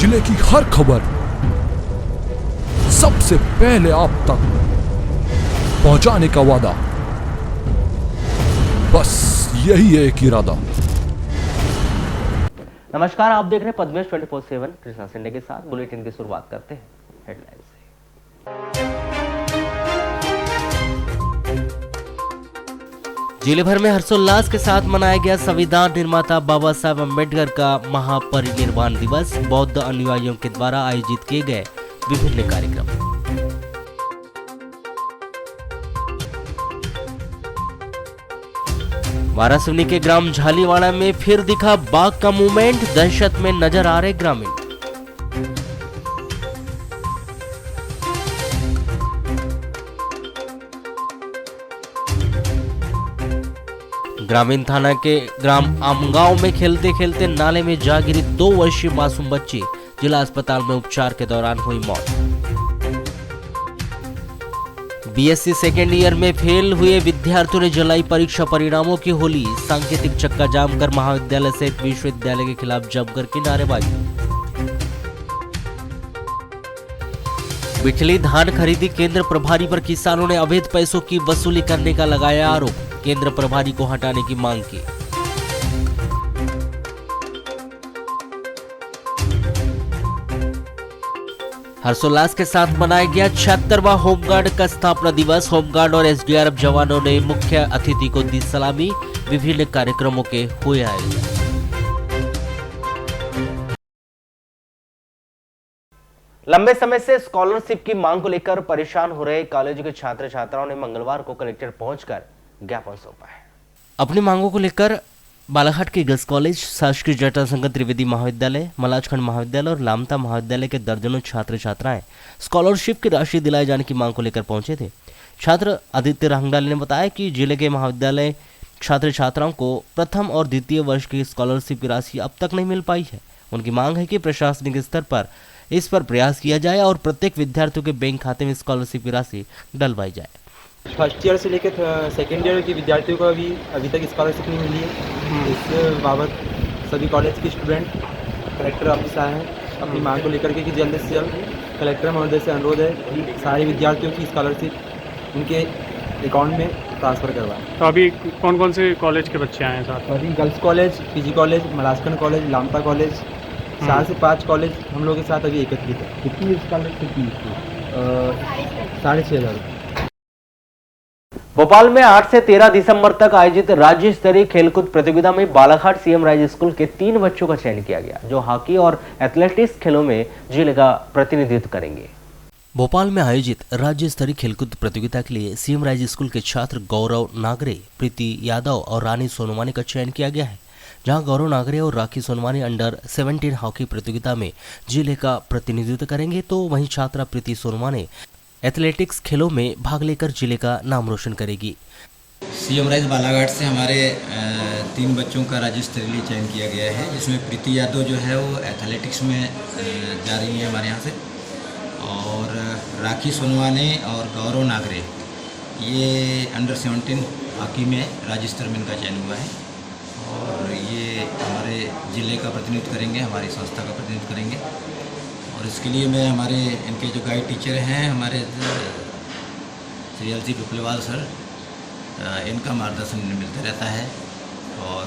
जिले की हर खबर सबसे पहले आप तक पहुंचाने का वादा, बस यही है एक इरादा। नमस्कार, आप देख रहे हैं पद्मेश 24/7 कृष्णा सिंडे के साथ। बुलेटिन की शुरुआत करते हैं हेडलाइन से। जिले भर में हर्षोल्लास के साथ मनाया गया संविधान निर्माता बाबा साहब अम्बेडकर का महापरिनिर्वाण दिवस। बौद्ध अनुयायियों के द्वारा आयोजित किए गए विभिन्न कार्यक्रम। वारासिवनी के ग्राम झालीवाड़ा में फिर दिखा बाघ का मूवमेंट, दहशत में नजर आ रहे ग्रामीण। ग्रामीण थाना के ग्राम आमगांव में खेलते खेलते नाले में जा गिरी 2 वर्षीय मासूम बच्ची, जिला अस्पताल में उपचार के दौरान हुई मौत। बीएससी सेकेंड ईयर में फेल हुए विद्यार्थियों ने जलाई परीक्षा परिणामों की होली। सांकेतिक चक्का जाम कर महाविद्यालय सहित विश्वविद्यालय के खिलाफ जमकर की नारेबाजी। बिचली धान खरीदी केंद्र प्रभारी पर किसानों ने अवैध पैसों की वसूली करने का लगाया आरोप। केंद्र प्रभारी को हटाने की मांग की। हर्षोल्लास के साथ मनाया गया 76वां होमगार्ड का स्थापना दिवस। होमगार्ड और एसडीआरएफ जवानों ने मुख्य अतिथि को दी सलामी। विभिन्न कार्यक्रमों के हुए आयोजन। लंबे समय से स्कॉलरशिप की मांग को लेकर परेशान हो रहे कॉलेज के छात्र छात्राओं ने मंगलवार को कलेक्टर पहुंचकर ज्ञापन सौंपा है। अपनी मांगों को लेकर बालाघाट के गर्ल्स कॉलेज, शासकीय जटाशंकर त्रिवेदी महाविद्यालय, मलाजखंड महाविद्यालय और लामता महाविद्यालय के दर्जनों छात्र छात्राएं स्कॉलरशिप की राशि दिलाए जाने की मांग को लेकर पहुंचे थे। छात्र आदित्य रांगडाले ने बताया कि जिले के महाविद्यालय छात्र छात्राओं को प्रथम और द्वितीय वर्ष की स्कॉलरशिप की राशि अब तक नहीं मिल पाई है। उनकी मांग है कि प्रशासनिक स्तर पर इस पर प्रयास किया जाए और प्रत्येक विद्यार्थियों के बैंक खाते में स्कॉलरशिप की राशि डलवाई जाए। फर्स्ट ईयर से लेकर सेकेंड ईयर के विद्यार्थियों को अभी तक स्कॉलरशिप नहीं मिली है। इस बाबत सभी कॉलेज के स्टूडेंट कलेक्टर ऑफिस आए हैं अपनी मांग को लेकर के कि जल्द से जल्द कलेक्टर महोदय से अनुरोध है कि सारे विद्यार्थियों की स्कॉलरशिप उनके अकाउंट में ट्रांसफ़र करवाएं। तो अभी कौन कौन से कॉलेज के बच्चे आए हैं साथ? अभी girls college, PG college, Malajkhand college, Lamta college, 4 से 5 कॉलेज हम लोग के साथ अभी एकत्रित है। कितनी स्कॉलरशिप की? 6,500। भोपाल में 8 से 13 दिसंबर तक आयोजित राज्य स्तरीय खेलकूद प्रतियोगिता में बालाघाट सीएम राइज स्कूल के 3 बच्चों का चयन किया गया, जो हॉकी और एथलेटिक्स खेलों में जिले का प्रतिनिधित्व करेंगे। भोपाल में आयोजित राज्य स्तरीय खेलकूद प्रतियोगिता के लिए सीएम राइज स्कूल के छात्र गौरव नागरे, प्रीति यादव और रानी सोनवानी का चयन किया गया है। जहां गौरव नागरे और राखी सोनवानी अंडर 17 हॉकी प्रतियोगिता में जिले का प्रतिनिधित्व करेंगे, तो वहीं छात्रा प्रीति सोनवानी एथलेटिक्स खेलों में भाग लेकर जिले का नाम रोशन करेगी। सीएम राइज बालाघाट से हमारे 3 बच्चों का राज्य स्तरीय चयन किया गया है, जिसमें प्रीति यादव जो है वो एथलेटिक्स में जा रही है हमारे यहाँ से, और राखी सोनवानी और गौरव नागरे ये अंडर 17 हॉकी में राज्य स्तर में इनका चयन हुआ है, और ये हमारे ज़िले का प्रतिनिधित्व करेंगे, हमारी संस्था का प्रतिनिधित्व करेंगे। और इसके लिए मैं हमारे इनके जो गाइड टीचर हैं हमारे श्री एल.सी. पिपलेवाल सर, इनका मार्गदर्शन मिलता रहता है, और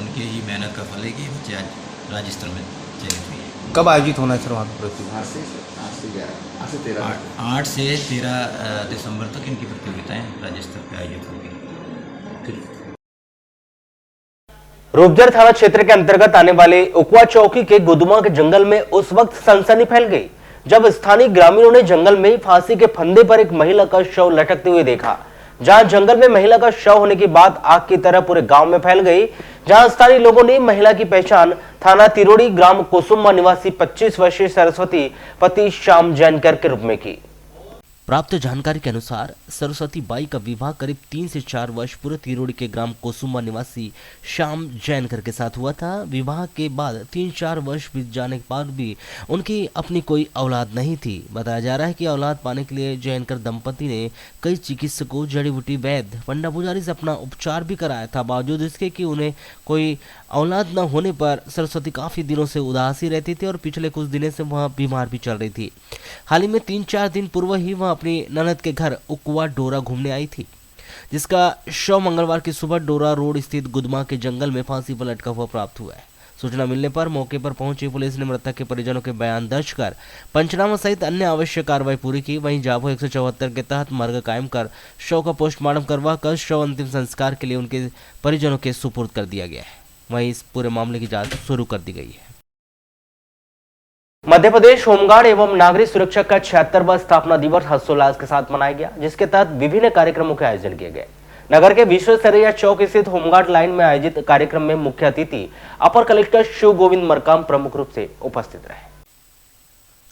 उनके ही मेहनत का फल है कि बच्चे आज राज्य स्तर में चयनित हुए हैं। कब आयोजित होना है सर वहाँ पर प्रतियोगिता? 8 से 13 दिसंबर तक इनकी प्रतियोगिताएँ राज्य स्तर पर आयोजित होंगी। रूपजर थाना क्षेत्र के अंतर्गत आने वाले उकवा चौकी के गुदुमा के जंगल में उस वक्त सनसनी फैल गई जब स्थानीय ग्रामीणों ने जंगल में फांसी के फंदे पर एक महिला का शव लटकते हुए देखा। जहां जंगल में महिला का शव होने की बात आग की तरह पूरे गांव में फैल गई, जहां स्थानीय लोगों ने महिला की पहचान थाना तिरोड़ी ग्राम कुसुम्बा निवासी 25 वर्षीय सरस्वती पति श्याम जैनकर के रूप में की। प्राप्त जानकारी के अनुसार सरस्वती बाई का विवाह करीब 3 से 4 वर्ष पूर्व तिरोड़ी के ग्राम कोसुम्बा निवासी श्याम जैनकर के साथ हुआ था। विवाह के बाद 3-4 वर्ष बीत जाने के बाद भी उनकी अपनी कोई औलाद नहीं थी। बताया जा रहा है कि औलाद पाने के लिए जैनकर दंपति ने कई चिकित्सकों, जड़ी बूटी वैद्य, पंडा पुजारी से अपना उपचार भी कराया था। बावजूद इसके कि उन्हें कोई औलाद न होने पर सरस्वती काफी दिनों से उदासी रहती थी और पिछले कुछ दिनों से वह बीमार भी चल रही थी। हाल ही में 3-4 दिन पूर्व ही वह अपनी ननद के घर उकुआ डोरा घूमने आई थी, जिसका शव मंगलवार की सुबह डोरा रोड स्थित गुदमा के जंगल में फांसी पर लटका हुआ प्राप्त हुआ है। सूचना मिलने पर मौके पर पहुंची पुलिस ने मृतक के परिजनों के बयान दर्ज कर पंचनामा सहित अन्य आवश्यक कार्रवाई पूरी की। वहीं जाबो 174 के तहत मर्ग कायम कर शव का पोस्टमार्टम करवा कर शव अंतिम संस्कार के लिए उनके परिजनों के सुपुर्द कर दिया गया है। वहीं इस पूरे मामले की जांच शुरू कर दी गई है। मध्य प्रदेश होमगार्ड एवं नागरिक सुरक्षा का 76वां स्थापना दिवस हर्षोल्लास के साथ मनाया गया, जिसके तहत विभिन्न कार्यक्रमों के आयोजन किए गए। नगर के विश्वेश्वरैया चौक स्थित होमगार्ड लाइन में आयोजित कार्यक्रम में मुख्य अतिथि अपर कलेक्टर शिव गोविंद मरकाम प्रमुख रूप से उपस्थित रहे,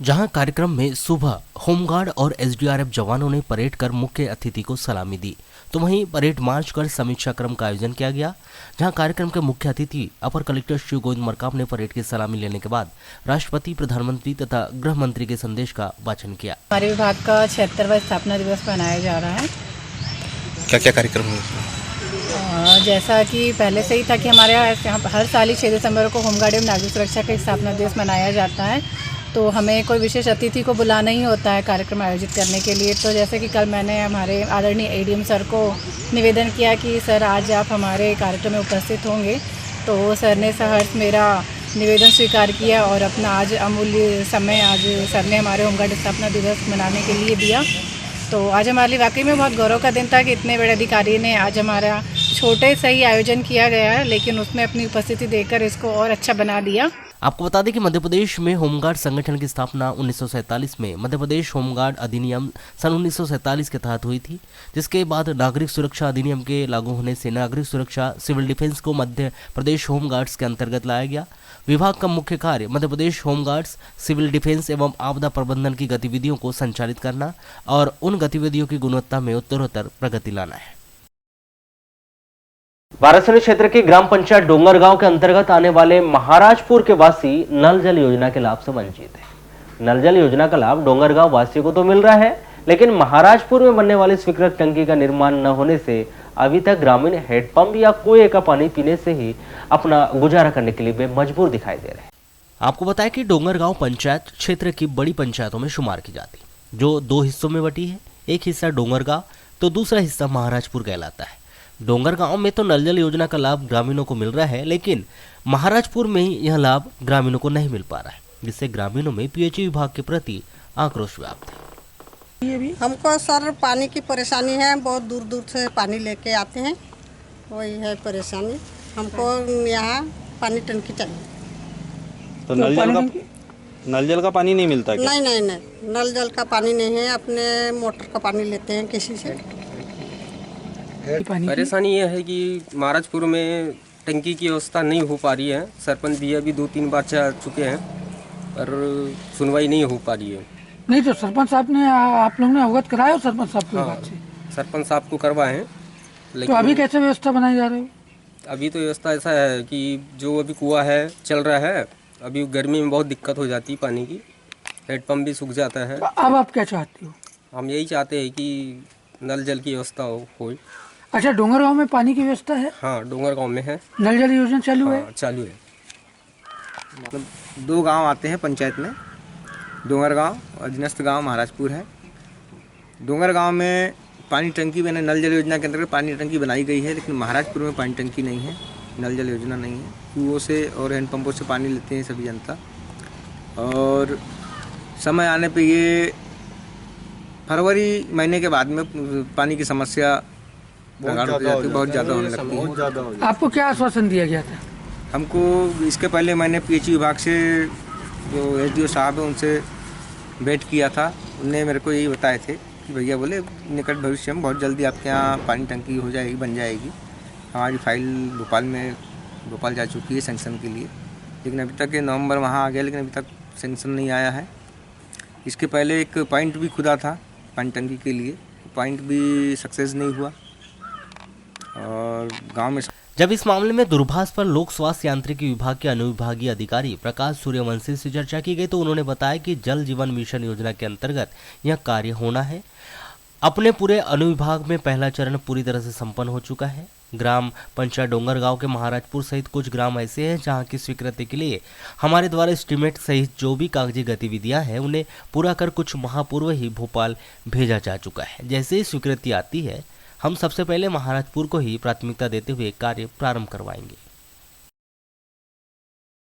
जहां कार्यक्रम में सुबह होमगार्ड और एसडीआरएफ जवानों ने परेड कर मुख्य अतिथि को सलामी दी, तो वहीं परेड मार्च कर समीक्षा क्रम का आयोजन किया गया, जहां कार्यक्रम के मुख्य अतिथि अपर कलेक्टर शिव गोविंद मरकाम ने परेड की सलामी लेने के बाद राष्ट्रपति, प्रधानमंत्री तथा गृह मंत्री के संदेश का वाचन किया। हमारे विभाग का 76वां स्थापना दिवस मनाया जा रहा है। क्या क्या कार्यक्रम हुए? जैसा कि पहले से ही था कि हमारे यहाँ हर साल ही 6 दिसंबर को होमगार्ड एवं नागरिक सुरक्षा का स्थापना दिवस मनाया जाता है, तो हमें कोई विशेष अतिथि को बुलाना ही होता है कार्यक्रम आयोजित करने के लिए। तो जैसे कि कल मैंने हमारे आदरणीय एडीएम सर को निवेदन किया कि सर आज आप हमारे कार्यक्रम में उपस्थित होंगे, तो सर ने सहर्ष मेरा निवेदन स्वीकार किया और अपना आज अमूल्य समय आज सर ने हमारे होमगार्ड स्थापना दिवस मनाने के लिए दिया। तो आज हमारे लिए वाकई में बहुत गौरव का दिन था कि इतने बड़े अधिकारी ने आज हमारा छोटे से ही आयोजन किया गया है, लेकिन उसमें अपनी उपस्थिति देकर इसको और अच्छा बना दिया। आपको बता दें कि मध्य प्रदेश में होमगार्ड संगठन की स्थापना 1947 में मध्य प्रदेश होमगार्ड अधिनियम सन 1947 के तहत हुई थी, जिसके बाद नागरिक सुरक्षा अधिनियम के लागू होने से नागरिक सुरक्षा सिविल डिफेंस को मध्य प्रदेश होमगार्ड्स के अंतर्गत लाया गया। विभाग का मुख्य कार्य Madhya Pradesh home guards civil defence एवं आपदा प्रबंधन की गतिविधियों को संचालित करना और उन गतिविधियों की गुणवत्ता में उत्तरोत्तर प्रगति लाना है। वाराणसी क्षेत्र की ग्राम पंचायत डोंगरगांव के अंतर्गत आने वाले महाराजपुर के वासी नल जल योजना के लाभ से वंचित है। नल जल योजना का लाभ डोंगरगांव वासियों को तो मिल रहा है, लेकिन महाराजपुर में बनने वाली स्वीकृत टंकी का निर्माण न होने से अभी तक ग्रामीण हैंडपंप या कुएं का पानी पीने से ही अपना गुजारा करने के लिए वे मजबूर दिखाई दे रहे हैं। आपको बताया कि डोंगरगांव पंचायत क्षेत्र की बड़ी पंचायतों में शुमार की जाती है, जो 2 हिस्सों में बटी है। एक हिस्सा डोंगरगांव तो दूसरा हिस्सा महाराजपुर कहलाता है। डोंगरगांव में तो नल जल योजना का लाभ ग्रामीणों को मिल रहा है, लेकिन महाराजपुर में ही यह लाभ ग्रामीणों को नहीं मिल पा रहा है, जिससे ग्रामीणों में पीएचई विभाग के प्रति आक्रोश व्याप्त है। हमको सर पानी की परेशानी है, बहुत दूर दूर से पानी लेके आते हैं, वही है परेशानी। हमको यहाँ पानी टंकी चाहिए। तो नल जल का पानी नहीं मिलता क्या? नहीं, नल जल का पानी नहीं है, अपने मोटर का पानी लेते हैं किसी से। परेशानी यह है कि महाराजपुर में टंकी की व्यवस्था नहीं हो पा रही है। सरपंच भी अभी 2-3 बार जा चुके हैं, पर सुनवाई नहीं हो पा रही है। नहीं तो सरपंच साहब ने आप लोगों ने अवगत कराया सरपंच साहब को? हाँ, सरपंच साहब को करवाए हैं, लेकिन तो अभी कैसे व्यवस्था बनाई जा रही है? अभी तो व्यवस्था ऐसा है कि जो अभी कुआं है चल रहा है, अभी गर्मी में बहुत दिक्कत हो जाती है पानी की, हैंडपंप भी सूख जाता है। अब आप क्या चाहते हो? हम यही चाहते हैं कि नल जल की व्यवस्था हो। अच्छा, डोंगरगांव में पानी की व्यवस्था है? हाँ, डोंगरगांव में है। नल जल योजना चालू है? चालू है। मतलब 2 गांव आते हैं पंचायत में, डोंगरगांव और अधीनस्थ गांव महाराजपुर है। डोंगरगांव में पानी टंकी मैंने नल जल योजना के अंतर्गत पानी टंकी बनाई गई है, लेकिन महाराजपुर में पानी टंकी नहीं है, नल जल योजना नहीं है। कुओं से और हैंडपंपों से पानी लेते हैं सभी जनता, और समय आने पे ये फरवरी महीने के बाद में पानी की समस्या बहुत ज़्यादा होने लगती है। आपको क्या आश्वासन दिया गया था? हमको इसके पहले मैंने पीएचई विभाग से जो एसडीओ साहब है उनसे भेंट किया था। उनने मेरे को यही बताए थे कि भैया बोले निकट भविष्य में बहुत जल्दी आपके यहाँ पानी टंकी हो जाएगी, बन जाएगी। हमारी फाइल भोपाल जा चुकी है सेंक्शन के लिए, लेकिन अभी तक नवंबर वहाँ आ गया, लेकिन अभी तक सेंक्शन नहीं आया है। इसके पहले एक पॉइंट भी खुदा था पानी टंकी के लिए, पॉइंट भी सक्सेस नहीं हुआ और गांव में। जब इस मामले में दूरभाष पर लोक स्वास्थ्य यांत्रिकी विभाग के अनुविभागीय अधिकारी प्रकाश सूर्यवंशी से चर्चा की गई तो उन्होंने बताया कि जल जीवन मिशन योजना के अंतर्गत यह कार्य होना है। अपने पूरे अनुविभाग में पहला चरण पूरी तरह से संपन्न हो चुका है। ग्राम पंचायत डोंगरगांव के महाराजपुर सहित कुछ ग्राम ऐसे हैं जहां की स्वीकृति के लिए हमारे द्वारा एस्टीमेट सहित जो भी कागजी गतिविधियां हैं उन्हें पूरा कर कुछ माह पूर्व ही भोपाल भेजा जा चुका है। जैसे ही स्वीकृति आती है हम सबसे पहले महाराजपुर को ही प्राथमिकता देते हुए कार्य प्रारंभ करवाएंगे।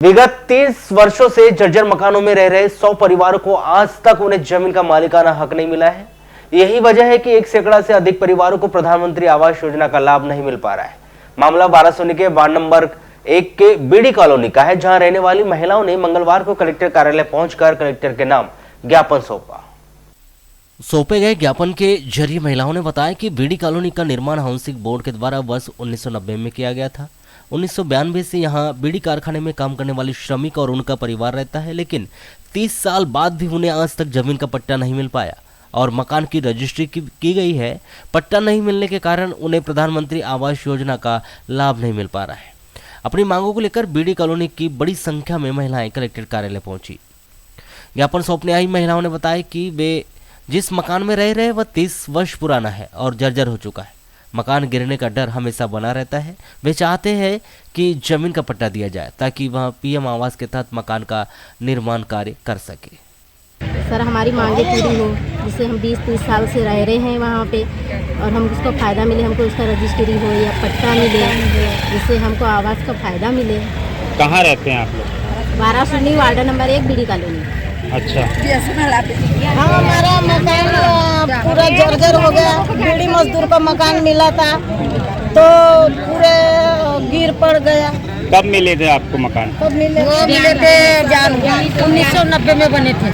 विगत 30 वर्षों से जर्जर मकानों में रह रहे 100 परिवारों को आज तक उन्हें जमीन का मालिकाना हक नहीं मिला है। यही वजह है कि 1 सैकड़ा से अधिक परिवारों को प्रधानमंत्री आवास योजना का लाभ नहीं मिल पा रहा है। मामला बारासोनी के वार्ड नंबर 1 के बीडी कॉलोनी का है, जहां रहने वाली महिलाओं ने मंगलवार को कलेक्टर कार्यालय पहुंचकर कलेक्टर के नाम ज्ञापन सौंपे गए ज्ञापन के जरिए महिलाओं ने बताया कि बीडी कॉलोनी का निर्माण हाउसिंग बोर्ड के द्वारा वर्ष 1990 में किया गया था। 1992 से यहाँ बीड़ी कारखाने में काम करने वाले श्रमिक और उनका परिवार रहता है, लेकिन 30 साल बाद भी उन्हें आज तक जमीन का पट्टा नहीं मिल पाया और मकान की रजिस्ट्री की गई है। पट्टा नहीं मिलने के कारण उन्हें प्रधानमंत्री आवास योजना का लाभ नहीं मिल पा रहा है। अपनी मांगों को लेकर बीडी कॉलोनी की बड़ी संख्या में महिलाएं कलेक्टर कार्यालय पहुंची। ज्ञापन सौंपने आई महिलाओं ने बताया कि वे जिस मकान में रह रहे वह 30 वर्ष पुराना है और जर्जर हो चुका है। मकान गिरने का डर हमेशा बना रहता है। वे चाहते हैं कि जमीन का पट्टा दिया जाए ताकि वह पीएम आवास के तहत मकान का निर्माण कार्य कर सके। सर, हमारी मांगे पूरी हो, जिससे हम 20-30 साल से रह रहे हैं वहाँ पे और हम उसको फ़ायदा मिले, हमको उसका रजिस्ट्री हो या पट्टा मिले जिससे हमको आवास का फ़ायदा मिले। कहाँ रहते हैं आप लोग? बारासोनी वार्ड नंबर 1 बीडी कॉलोनी। अच्छा, हाँ, हमारा मकान पूरा जर्जर हो गया। बीड़ी मजदूर का मकान मिला था तो पूरे गिर पड़ गया। कब मिले थे आपको मकान? कब मिले थे? 1990 में बने थे।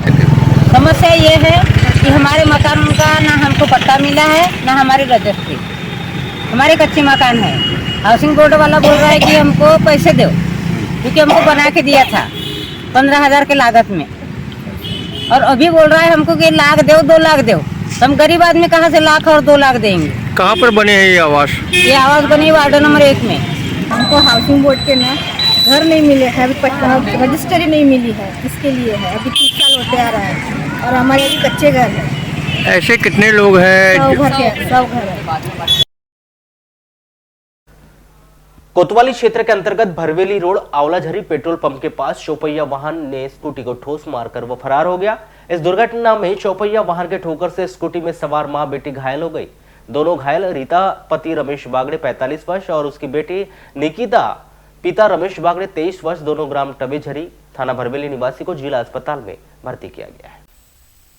समस्या ये है कि हमारे मकान का ना हमको पट्टा मिला है ना हमारी रजिस्ट्री। हमारे कच्चे मकान है। हाउसिंग बोर्ड वाला बोल रहा है कि हमको पैसे दो, क्योंकि हमको बना के दिया था 15,000 के लागत में, और अभी बोल रहा है हमको कि लाख दो 2 लाख दो। हम गरीब आदमी कहाँ से लाख और 2 लाख देंगे? कहाँ पर बने हैं ये आवास? ये आवास बनी वार्ड नंबर 1 में। हमको हाउसिंग बोर्ड के ना घर नहीं मिले है, अभी पट्टा रजिस्ट्री नहीं मिली है, इसके लिए है। अभी 30 साल होते आ रहा है और हमारे अभी कच्चे घर है। ऐसे कितने लोग हैं? 100 घर है। कोतवाली क्षेत्र के अंतर्गत भरवेली रोड आंवलाझरी पेट्रोल पंप के पास चौपहिया वाहन ने स्कूटी को ठोस मारकर वो फरार हो गया। इस दुर्घटना में चौपहिया वाहन के ठोकर से स्कूटी में सवार मां बेटी घायल हो गई। दोनों घायल रीता पति रमेश बागड़े 45 वर्ष और उसकी बेटी निकिता पिता रमेश बागड़े 23 वर्ष, दोनों ग्राम टबेझरी थाना भरवेली निवासी को जिला अस्पताल में भर्ती किया गया है।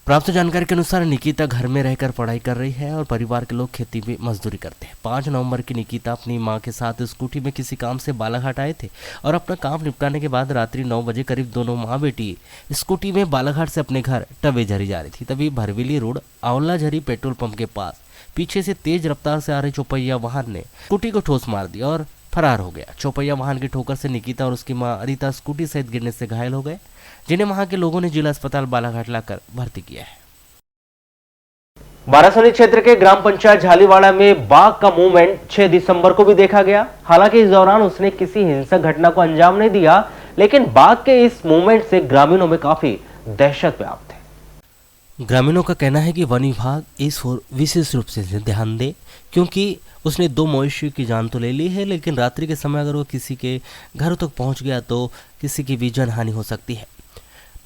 प्राप्त जानकारी के अनुसार निकिता घर में रहकर पढ़ाई कर रही है और परिवार के लोग खेती में मजदूरी करते हैं। 5 नवंबर की निकिता अपनी मां के साथ स्कूटी में किसी काम से बालाघाट आए थे और अपना काम निपटाने के बाद रात्रि 9 बजे करीब दोनों मां बेटी स्कूटी में बालाघाट से अपने घर टबेझरी जा रही थी। तभी भरवेली रोड आंवलाझरी पेट्रोल पंप के पास पीछे से तेज रफ्तार से आ रहे चौपहिया वाहन ने स्कूटी को ठोस मार दी और फरार हो गया। चौपहिया वाहन की ठोकर से निकिता और उसकी मां रीता स्कूटी सहित गिरने से घायल हो गए, जिन्हें वहां के लोगों ने जिला अस्पताल बालाघाट लाकर भर्ती किया है। बारासोनी क्षेत्र के ग्राम पंचायत झालीवाड़ा में बाघ का मूवमेंट 6 दिसंबर को भी देखा गया। हालांकि इस दौरान उसने किसी हिंसक घटना को अंजाम नहीं दिया, लेकिन बाघ के इस मूवमेंट से ग्रामीणों में काफी दहशत व्याप्त है। ग्रामीणों का कहना है कि वन विभाग इस ओर विशेष रूप से ध्यान दे, क्योंकि उसने 2 मवेशियों की जान तो ले ली है, लेकिन रात्रि के समय अगर वो किसी के घर तक पहुंच गया तो किसी की भी जान हानि हो सकती है।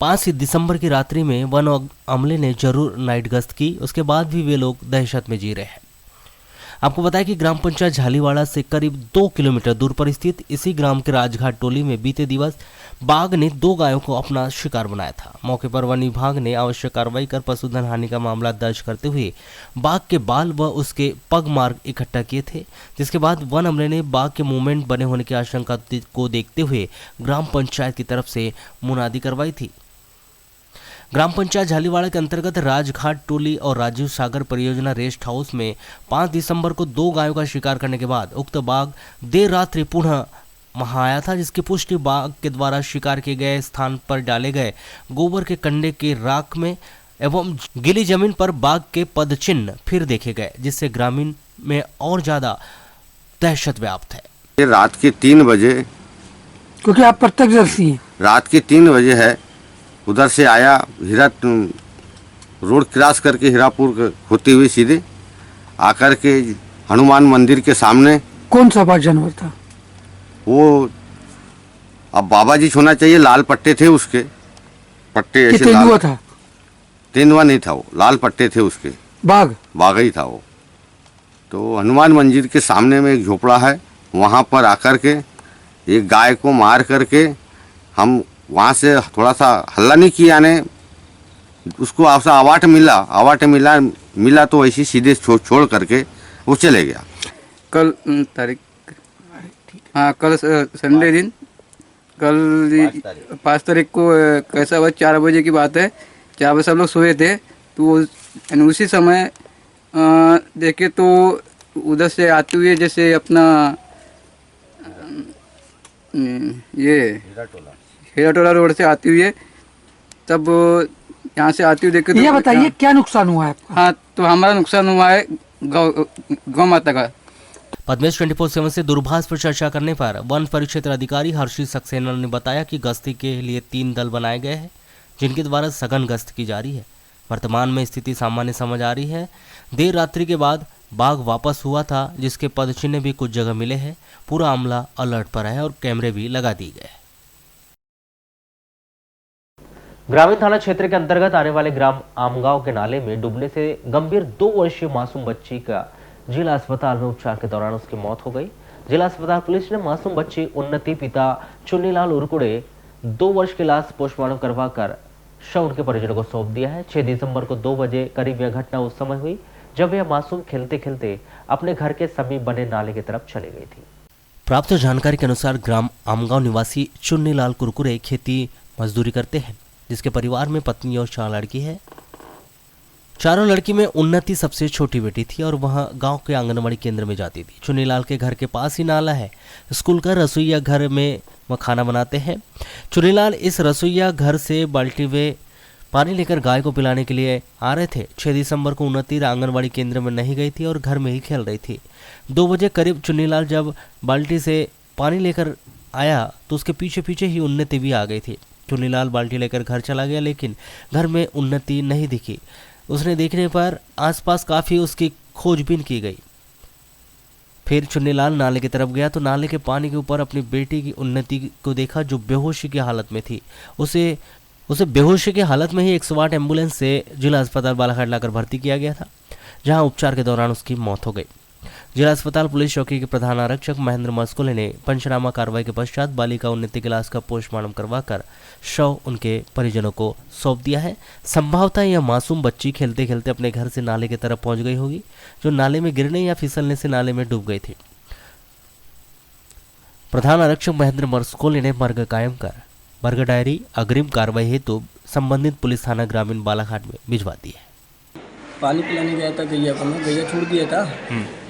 5 दिसंबर की रात्रि में वन अमले ने जरूर नाइट गश्त की, उसके बाद भी वे लोग दहशत में जी रहे हैं। आपको बताया कि ग्राम पंचायत झालीवाड़ा से करीब 2 किलोमीटर दूर पर स्थित इसी ग्राम के राजघाट टोली में बीते दिवस बाघ ने 2 गायों को अपना शिकार बनाया था। मौके पर वन विभाग ने आवश्यक कार्रवाई कर पशुधन हानि का मामला दर्ज करते हुए बाघ के बाल व उसके पग मार्ग इकट्ठा किए थे, जिसके बाद वन अमले ने बाघ के मूवमेंट बने होने की आशंका को देखते हुए ग्राम पंचायत की तरफ से मुनादी करवाई थी। ग्राम पंचायत झालीवाड़ा के अंतर्गत राजघाट टोली और राजीव सागर परियोजना रेस्ट हाउस में 5 दिसंबर को 2 गायों का शिकार करने के बाद उक्त बाघ देर रात्रि पुनः वहां आया था, जिसकी पुष्टि बाघ के द्वारा शिकार किए गए स्थान पर डाले गए गोबर के कंडे के राख में एवं गीली जमीन पर बाघ के पद चिन्ह फिर देखे गए, जिससे ग्रामीण में और ज्यादा दहशत व्याप्त है। रात के 3 बजे, क्योंकि आप प्रत्यक्षदर्शी हैं, रात के 3 बजे है, उधर से आया, हीरा रोड क्रॉस करके हीरापुर होती हुई सीधे आकर के हनुमान मंदिर के सामने। कौन सा बाघ जानवर था वो? अब बाबा जी होना चाहिए, लाल पट्टे थे उसके, पट्टे ऐसे तेंदुआ लाल था? तेंदुआ नहीं था वो, लाल पट्टे थे उसके, बाघ ही था वो। तो हनुमान मंदिर के सामने में एक झोपड़ा है, वहाँ पर आकर के एक गाय को मार करके हम वहाँ से थोड़ा सा हल्ला नहीं किया, ने उसको आपसा आवाट मिला तो ऐसी सीधे छोड़ करके वो चले गया। कल तारीख, हाँ कल संडे दिन, कल 5 तारीख को कैसा हुआ, 4 बजे की बात है। 4 बजे सब लोग सोए थे, तो उसी समय देखे तो उधर से आते हुए जैसे अपना ये हीरा टोला रोड से आती हुई है, तब यहाँ से आती हुई देखे तो ये बताइए क्या नुकसान हुआ है आपका? हाँ, तो हमारा नुकसान हुआ है गौ माता का। पद्मेश 24/7 से दूरभाष पर चर्चा करने पर वन परिक्षेत्र अधिकारी हर्षित सक्सेना ने बताया कि गश्ती के लिए 3 दल बनाए गए हैं, जिनके द्वारा सघन गश्त की जा रही है। वर्तमान में स्थिति सामान्य समझ आ रही है। देर रात्रि के बाद बाघ वापस हुआ था, जिसके पदचिन्ह भी कुछ जगह मिले हैं। पूरा अमला अलर्ट पर है और कैमरे भी लगा दिए गए। ग्रामीण थाना क्षेत्र के अंतर्गत आने वाले ग्राम आमगांव के नाले में डूबने से गंभीर 2 वर्षीय मासूम बच्ची का जिला अस्पताल में उपचार के दौरान उसकी मौत हो गई। जिला अस्पताल पुलिस ने मासूम बच्ची उन्नति पिता चुन्नीलाल उर्कुड़े 2 वर्ष की लाश पोस्टमार्टम करवाकर शव उनके परिजनों को सौंप दिया है। 6 दिसंबर को 2 बजे करीब यह घटना उस समय हुई जब यह मासूम खेलते खेलते अपने घर के समीप बने नाले की तरफ चली गई थी। प्राप्त जानकारी के अनुसार ग्राम आमगांव निवासी चुन्नीलाल कुरकुरे खेती मजदूरी करते हैं, जिसके परिवार में पत्नी और 4 लड़की है। चारों लड़की में उन्नति सबसे छोटी बेटी थी और वह गांव के आंगनबाड़ी केंद्र में जाती थी। चुन्नीलाल के घर के पास ही नाला है। स्कूल का रसोईया घर में वह खाना बनाते हैं। चुन्नीलाल इस रसोईया घर से बाल्टी में पानी लेकर गाय को पिलाने के लिए आ रहे थे। 6 दिसंबर को उन्नति आंगनबाड़ी केंद्र में नहीं गई थी और घर में ही खेल रही थी। 2 बजे करीब चुन्नीलाल जब बाल्टी से पानी लेकर आया तो उसके पीछे पीछे ही उन्नति भी आ गई थी। चुन्नीलाल बाल्टी लेकर घर चला गया, लेकिन घर में उन्नति नहीं दिखी। उसने देखने पर आसपास काफ़ी उसकी खोजबीन की गई। फिर चुन्नीलाल नाले की तरफ गया तो नाले के पानी के ऊपर अपनी बेटी की उन्नति को देखा, जो बेहोशी की हालत में थी। उसे बेहोशी की हालत में ही 108 एम्बुलेंस से जिला अस्पताल बालाघाट लाकर भर्ती किया गया था, जहां उपचार के दौरान उसकी मौत हो गई। जिला अस्पताल पुलिस चौकी के प्रधान आरक्षक महेंद्र मस्कुले ने पंचनामा कार्रवाई के पश्चात बालिका उन्नति की लाश का पोस्टमार्टम करवाकर शव उनके परिजनों को सौंप दिया है। संभवतः यह मासूम बच्ची खेलते खेलते अपने घर से नाले की तरफ पहुंच गई होगी, जो नाले में गिरने या फिसलने से नाले में डूब गई थी। प्रधान आरक्षक महेंद्र मस्कुले ने मर्ग कायम कर मर्ग डायरी अग्रिम कार्रवाई हेतु संबंधित पुलिस थाना ग्रामीण बालाघाट में भिजवा दी है। पानी पिलाने गया था गैया को, मैं गैया छोड़ दिया था,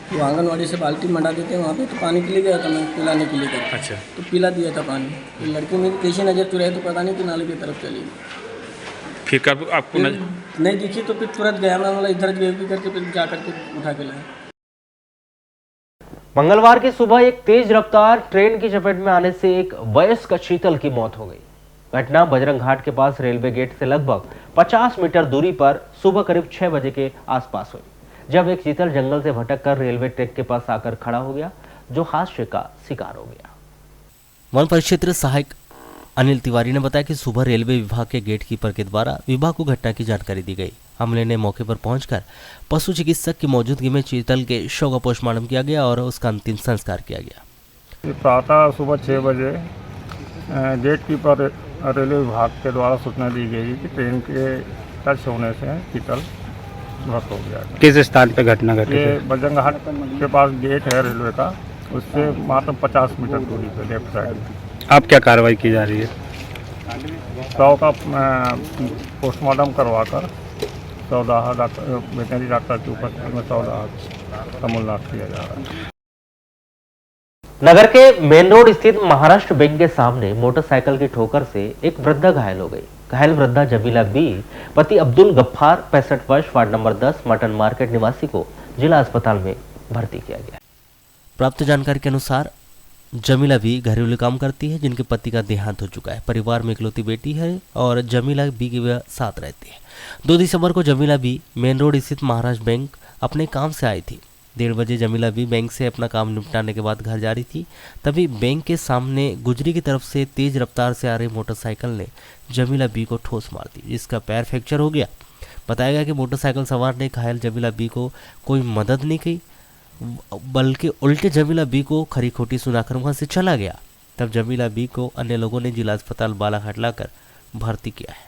तो आंगनवाड़ी से बाल्टी मंडा देते हैं वहाँ पे, तो पानी के लिए गया था मैं पिलाने के लिए गया। अच्छा। तो पिला दिया था पानी, तो लड़की मेरी कैसी नज़र चुराई तो पता नहीं कि नाले की तरफ चली गई। फिर कब आपको नहीं दिखी तो फिर तुरंत गया मैं, मतलब इधर भी करके फिर जा करके उठा के लाया। मंगलवार की सुबह एक तेज रफ्तार ट्रेन की चपेट में आने से एक वयस्क चीतल की मौत हो गई। घटना बजरंग घाट के पास रेलवे गेट से लगभग 50 मीटर दूरी पर सुबह करीब 6 बजे के आसपास हुई, जब एक चीतल जंगल से भटककर रेलवे ट्रैक के पास आकर खड़ा हो गया, जो हादसे का शिकार हो गया। वन परिक्षेत्र सहायक अनिल तिवारी ने बताया कि सुबह रेलवे विभाग के गेट कीपर के द्वारा विभाग को घटना की जानकारी दी गई। हमले ने मौके पर पहुंचकर पशु चिकित्सक की मौजूदगी में चीतल के शव का पोस्टमार्टम किया गया और उसका अंतिम संस्कार किया गया। प्रातः सुबह 6 बजे गेट कीपर रेलवे विभाग के द्वारा सूचना दी गई कि ट्रेन के टच होने से चीतल ध्वस्त हो गया। किस स्थान पर घटना घटी? ये बजरंग घाट के पास गेट है रेलवे का, उससे मात्र 50 मीटर दूरी पे लेफ्ट साइड में। आप क्या कार्रवाई की जा रही है? शव का पोस्टमार्टम करवाकर सौदाह वेटनरी डॉक्टर की उपस्थिति में सौदाह का मूल्यांकन किया जा रहा है। नगर के मेन रोड स्थित महाराष्ट्र बैंक के सामने मोटरसाइकिल की ठोकर से एक वृद्धा घायल हो गई। घायल वृद्धा जमीला बी पति अब्दुल गफ्फार 65 वर्ष वार्ड नंबर 10 मटन मार्केट निवासी को जिला अस्पताल में भर्ती किया गया। प्राप्त जानकारी के अनुसार जमीला बी घरेलू काम करती है, जिनके पति का देहांत हो चुका है। परिवार में इकलौती बेटी है और जमीला बी के साथ रहती है। 2 दिसंबर को जमीला बी मेन रोड स्थित महाराष्ट्र बैंक अपने काम से आई थी। 1:30 बजे जमीला बी बैंक से अपना काम निपटाने के बाद घर जा रही थी। तभी बैंक के सामने गुजरी की तरफ से तेज रफ्तार से आ रही मोटरसाइकिल ने जमीला बी को ठोस मार दी, जिसका पैर फ्रैक्चर हो गया। बताया गया कि मोटरसाइकिल सवार ने घायल जमीला बी को कोई मदद नहीं की, बल्कि उल्टे जमीला बी को खरी खोटी सुनाकर वहां से चला गया। तब जमीला बी को अन्य लोगों ने जिला अस्पताल बालाघाट लाकर भर्ती किया है।